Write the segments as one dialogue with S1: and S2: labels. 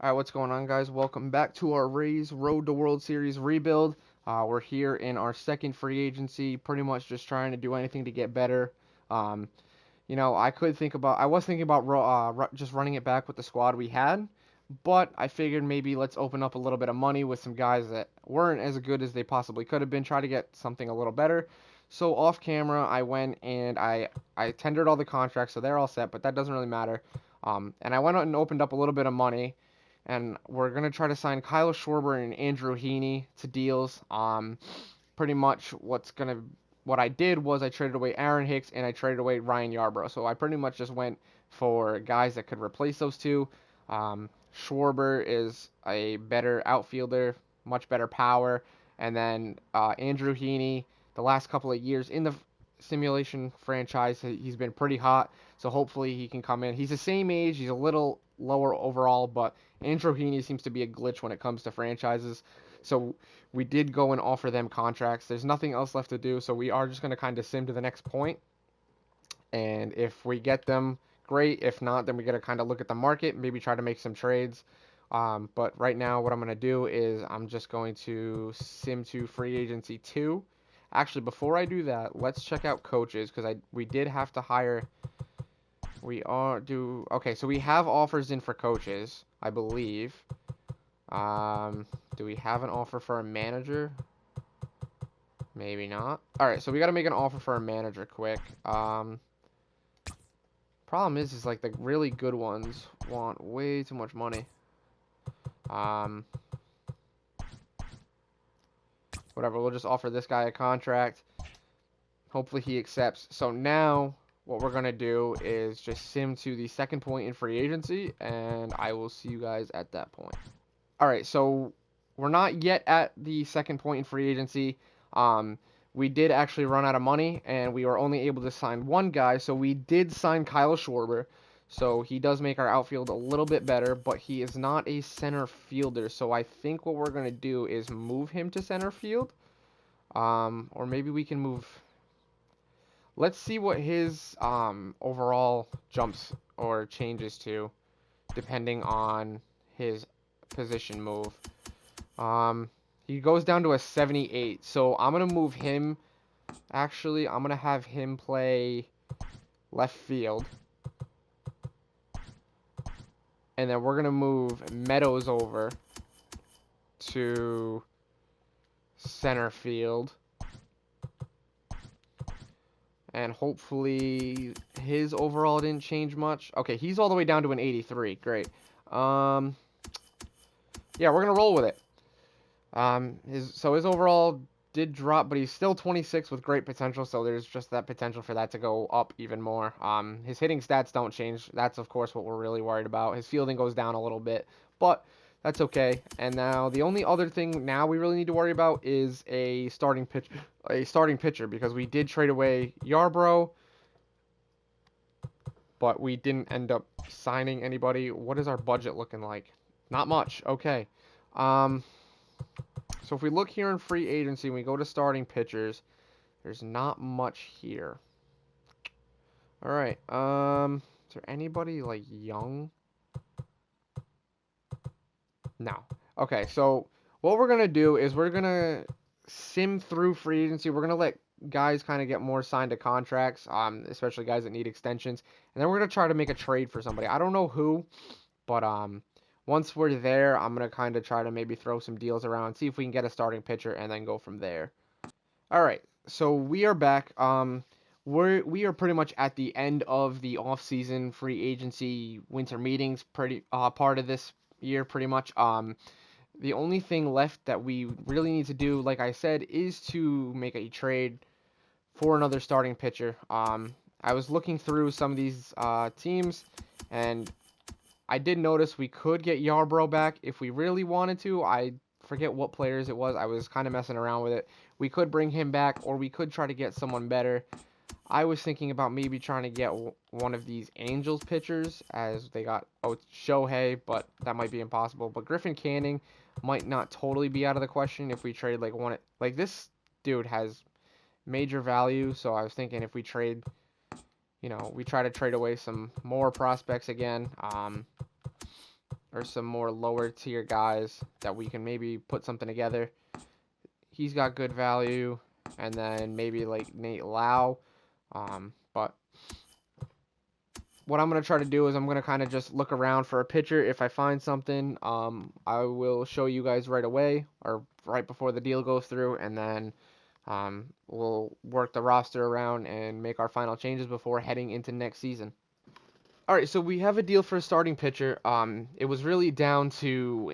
S1: Alright, what's going on, guys? Welcome back to our Rays Road to World Series rebuild. We're here in our second free agency, pretty much just trying to do anything to get better. Um, I was thinking about just running it back with the squad we had, but I figured maybe let's open up a little bit of money with some guys that weren't as good as they possibly could have been, try to get something a little better. So off camera, I went and I tendered all the contracts, so they're all set, but that doesn't really matter. And I went out and opened up a little bit of money and we're gonna try to sign Kyle Schwarber and Andrew Heaney to deals. Pretty much what I did was I traded away Aaron Hicks and I traded away Ryan Yarbrough. So I pretty much just went for guys that could replace those two. Schwarber is a better outfielder, much better power, and then Andrew Heaney. The last couple of years in the simulation franchise, he's been pretty hot. So hopefully he can come in. He's the same age. He's a little lower overall, but Andrew Heaney seems to be a glitch when it comes to franchises. So we did go and offer them contracts. There's nothing else left to do, so we are just going to kind of sim to the next point. And if we get them, great. If not, then we got to kind of look at the market, maybe try to make some trades. But right now, what I'm going to do is I'm just going to sim to free agency 2. Actually, before I do that, let's check out coaches because we did have to hire. Okay, so we have offers in for coaches, I believe. Do we have an offer for a manager? Maybe not. All right, so we got to make an offer for a manager quick. Problem is like the really good ones want way too much money. Whatever, we'll just offer this guy a contract. Hopefully he accepts. So now what we're going to do is just sim to the second point in free agency, and I will see you guys at that point. All right, so we're not yet at the second point in free agency. We did actually run out of money, and we were only able to sign one guy, so we did sign Kyle Schwarber. So he does make our outfield a little bit better, but he is not a center fielder. So I think what we're going to do is move him to center field. Or maybe we can move. Let's see what his overall jumps or changes to, depending on his position move. He goes down to a 78, so I'm gonna move him. Actually, I'm gonna have him play left field, and then we're gonna move Meadows over to center field. And hopefully his overall didn't change much. Okay, he's all the way down to an 83. Great. Yeah, we're gonna roll with it. His overall did drop, but he's still 26 with great potential. So there's just that potential for that to go up even more. His hitting stats don't change. That's of course what we're really worried about. His fielding goes down a little bit, but that's okay. And now the only other thing now we really need to worry about is a starting pitcher because we did trade away Yarbrough, but we didn't end up signing anybody. What is our budget looking like? Not much. Okay. So if we look here in free agency and we go to starting pitchers, there's not much here. All right. Is there anybody like young? No. Okay, so what we're gonna do is we're gonna sim through free agency. We're gonna let guys kind of get more signed to contracts, especially guys that need extensions, and then we're gonna try to make a trade for somebody. I don't know who, but once we're there, I'm gonna kind of try to maybe throw some deals around, see if we can get a starting pitcher, and then go from there. All right, so we are back. We are pretty much at the end of the off-season free agency winter meetings. Pretty part of this year, pretty much. The only thing left that we really need to do, like I said, is to make a trade for another starting pitcher. I was looking through some of these teams, and I did notice we could get Yarbrough back if we really wanted to. I forget what players it was. I was kind of messing around with it. We could bring him back, or we could try to get someone better. I was thinking about maybe trying to get one of these Angels pitchers, as they got Shohei, but that might be impossible. But Griffin Canning might not totally be out of the question if we trade like one. Like this dude has major value, so I was thinking if we trade, we try to trade away some more prospects again. or some more lower tier guys that we can maybe put something together. He's got good value, and then maybe like Nate Lau. But what I'm going to try to do is I'm going to kind of just look around for a pitcher. If I find something, I will show you guys right away or right before the deal goes through, and then we'll work the roster around and make our final changes before heading into next season. All right, so we have a deal for a starting pitcher. It was really down to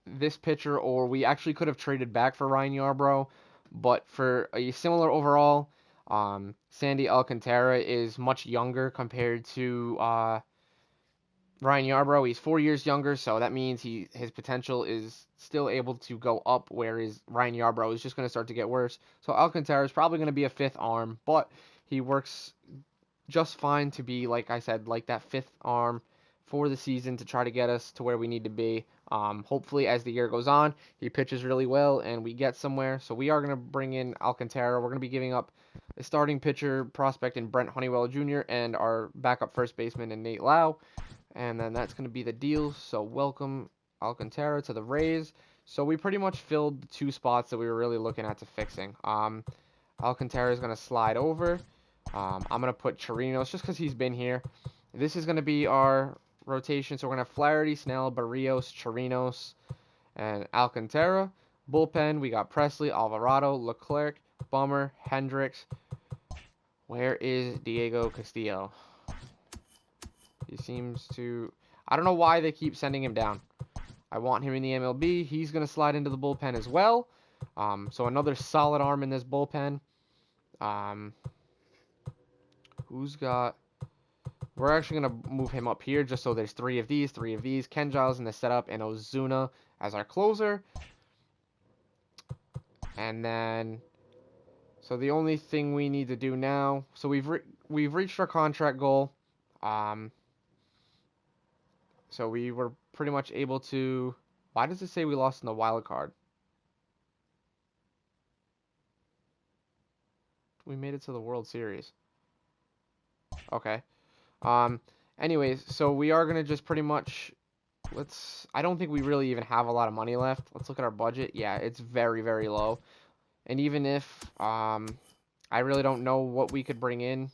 S1: this pitcher, or we actually could have traded back for Ryan Yarbrough, but for a similar overall, Sandy Alcantara is much younger compared to Ryan Yarbrough. He's 4 years younger, so that means his potential is still able to go up, whereas Ryan Yarbrough is just going to start to get worse. So Alcantara is probably going to be a fifth arm, but he works just fine to be, like I said, like that fifth arm for the season to try to get us to where we need to be. Hopefully, as the year goes on, he pitches really well and we get somewhere. So we are going to bring in Alcantara. We're going to be giving up a starting pitcher prospect in Brent Honeywell Jr. and our backup first baseman in Nate Lau. And then that's going to be the deal. So welcome Alcantara to the Rays. So we pretty much filled the two spots that we were really looking at to fixing. Alcantara is going to slide over. I'm going to put Chirinos just because he's been here. This is going to be our rotation. So we're going to have Flaherty, Snell, Barrios, Chirinos, and Alcantara. Bullpen, we got Presley, Alvarado, Leclerc, Bummer, Hendricks. Where is Diego Castillo? He seems to... I don't know why they keep sending him down. I want him in the MLB. He's going to slide into the bullpen as well. So another solid arm in this bullpen. Who's got... We're actually going to move him up here just so there's three of these. Ken Giles in the setup and Ozuna as our closer. And then... So the only thing we need to do now... So we've reached our contract goal. So we were pretty much able to... Why does it say we lost in the wild card? We made it to the World Series. Okay. Anyways, so we are going to just pretty much... I don't think we really even have a lot of money left. Let's look at our budget. Yeah, it's very, very low. And even if... I really don't know what we could bring in.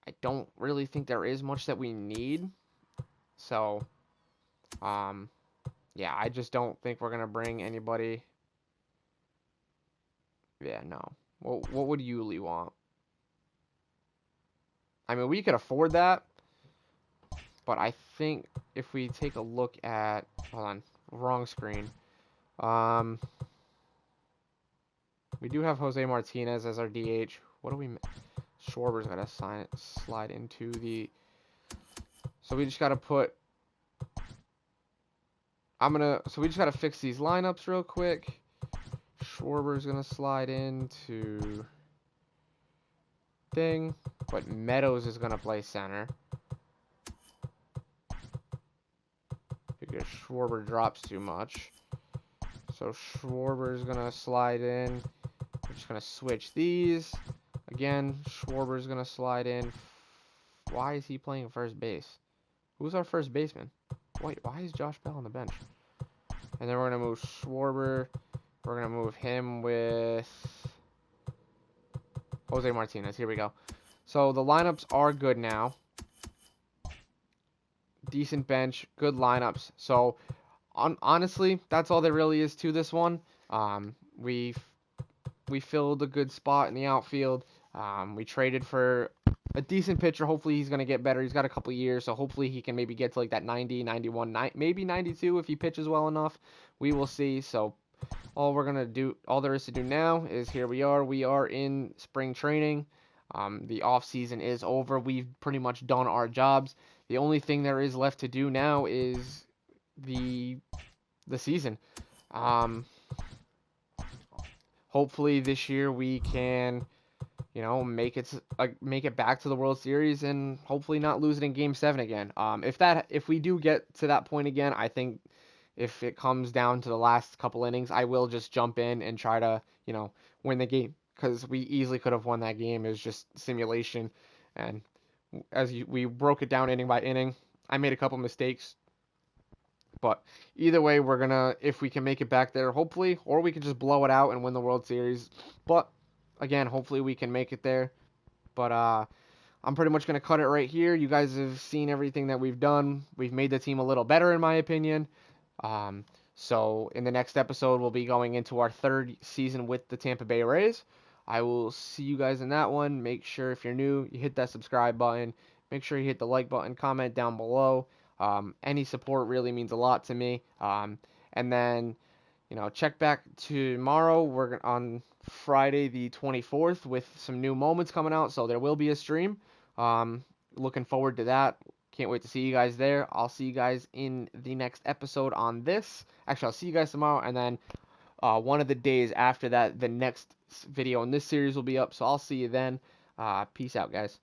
S1: I don't really think there is much that we need. So... yeah, I just don't think we're going to bring anybody. Yeah, no. Well, what would Yuli want? I mean, we could afford that. But I think if we take a look at... Hold on. Wrong screen. We do have Jose Martinez as our DH. What do we... Schwarber's got to slide into the... So we just got to put... So we just got to fix these lineups real quick. Schwarber's going to slide into... thing. But Meadows is going to play center. Because Schwarber drops too much. So Schwarber's going to slide in. We're just going to switch these. Again, Schwarber's going to slide in. Why is he playing first base? Who's our first baseman? Wait, why is Josh Bell on the bench? And then we're going to move Schwarber. We're going to move him with Jose Martinez. Here we go. So the lineups are good now. Decent bench, good lineups. So honestly, that's all there really is to this one. We filled a good spot in the outfield. We traded for a decent pitcher. Hopefully he's going to get better. He's got a couple years, so hopefully he can maybe get to like that 90, 91, maybe 92 if he pitches well enough. We will see. So all there is to do now is here we are. We are in spring training. The off season is over. We've pretty much done our jobs. The only thing there is left to do now is the season. Hopefully this year we can, make it back to the World Series and hopefully not lose it in Game 7 again. If we do get to that point again, I think if it comes down to the last couple innings, I will just jump in and try to, win the game, because we easily could have won that game. It was just simulation, and we broke it down inning by inning. I made a couple mistakes But either way, we're gonna, if we can make it back there, hopefully, or we can just blow it out and win the World Series. But again, hopefully we can make it there. But I'm pretty much gonna cut it right here. You guys have seen everything that we've done. We've made the team a little better, in my opinion. So in the next episode, we'll be going into our third season with the Tampa Bay Rays. I will see you guys in that one. Make sure if you're new, you hit that subscribe button. Make sure you hit the like button, comment down below. Any support really means a lot to me. And then, check back tomorrow. We're on Friday the 24th with some new moments coming out, so there will be a stream. Looking forward to that. Can't wait to see you guys there. I'll see you guys in the next episode on this. Actually, I'll see you guys tomorrow, and then one of the days after that, the next video in this series will be up. So I'll see you then. Peace out, guys.